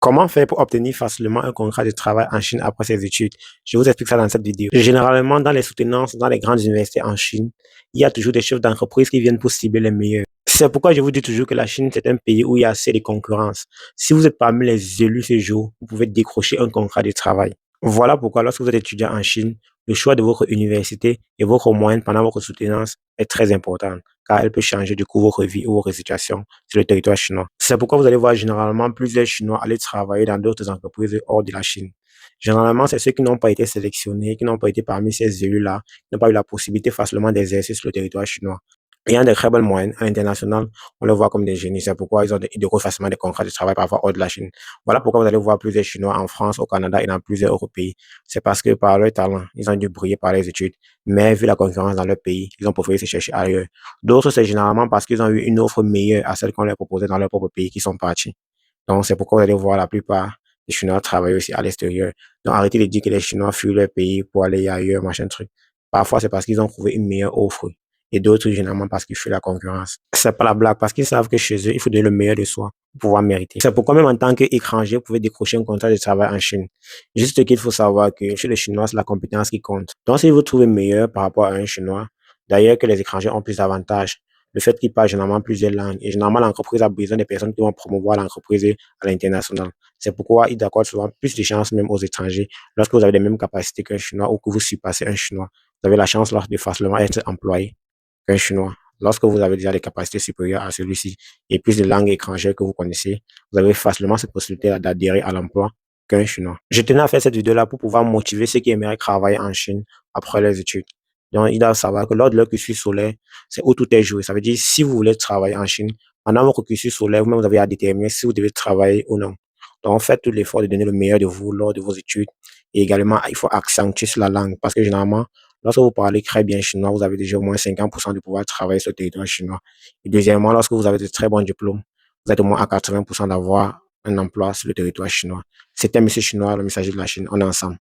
Comment faire pour obtenir facilement un contrat de travail en Chine après ses études? Je vous explique ça dans cette vidéo. Généralement, dans les soutenances, dans les grandes universités en Chine, il y a toujours des chefs d'entreprise qui viennent pour cibler les meilleurs. C'est pourquoi je vous dis toujours que la Chine, c'est un pays où il y a assez de concurrence. Si vous êtes parmi les élus ce jour, vous pouvez décrocher un contrat de travail. Voilà pourquoi lorsque vous êtes étudiant en Chine, le choix de votre université et votre moyenne pendant votre soutenance est très important, car elle peut changer du coup votre vie ou votre situation sur le territoire chinois. C'est pourquoi vous allez voir généralement plusieurs Chinois aller travailler dans d'autres entreprises hors de la Chine. Généralement, c'est ceux qui n'ont pas été sélectionnés, qui n'ont pas été parmi ces élus-là, qui n'ont pas eu la possibilité facilement d'exercer sur le territoire chinois. Ayant des très bonnes moyennes à l'international, on les voit comme des génies. C'est pourquoi ils décrochent facilement des contrats de travail parfois hors de la Chine. Voilà pourquoi vous allez voir plusieurs Chinois en France, au Canada et dans plusieurs autres pays. C'est parce que par leur talent, ils ont dû briller par les études. Mais vu la concurrence dans leur pays, ils ont préféré se chercher ailleurs. D'autres, c'est généralement parce qu'ils ont eu une offre meilleure à celle qu'on leur proposait dans leur propre pays qui sont partis. Donc, c'est pourquoi vous allez voir la plupart des Chinois travailler aussi à l'extérieur. Donc, arrêtez de dire que les Chinois fuient leur pays pour aller ailleurs, machin truc. Parfois, c'est parce qu'ils ont trouvé une meilleure offre. Et d'autres, généralement, parce qu'ils fuient la concurrence. C'est pas la blague, parce qu'ils savent que chez eux, il faut donner le meilleur de soi pour pouvoir mériter. C'est pourquoi même en tant qu'étranger, vous pouvez décrocher un contrat de travail en Chine. Juste qu'il faut savoir que chez les Chinois, c'est la compétence qui compte. Donc, si vous trouvez meilleur par rapport à un Chinois, d'ailleurs que les étrangers ont plus d'avantages, le fait qu'ils parlent généralement plusieurs langues. Et généralement, l'entreprise a besoin des personnes qui vont promouvoir l'entreprise à l'international. C'est pourquoi ils accordent souvent plus de chances même aux étrangers. Lorsque vous avez les mêmes capacités qu'un Chinois ou que vous surpassez un Chinois, vous avez la chance de facilement être employé qu'un Chinois. Lorsque vous avez déjà des capacités supérieures à celui-ci et plus de langues étrangères que vous connaissez, vous avez facilement cette possibilité d'adhérer à l'emploi qu'un Chinois. Je tenais à faire cette vidéo-là pour pouvoir motiver ceux qui aimeraient travailler en Chine après les études. Donc, ils doivent savoir que lors de leur cursus scolaire, c'est où tout est joué. Ça veut dire, si vous voulez travailler en Chine, pendant votre cursus scolaire, vous-même, vous avez à déterminer si vous devez travailler ou non. Donc, faites tout l'effort de donner le meilleur de vous lors de vos études. Et également, il faut accentuer sur la langue parce que généralement, lorsque vous parlez très bien chinois, vous avez déjà au moins 50% de pouvoir travailler sur le territoire chinois. Et deuxièmement, lorsque vous avez de très bons diplômes, vous êtes au moins à 80% d'avoir un emploi sur le territoire chinois. C'était Monsieur Chinois, le messager de la Chine. On est ensemble.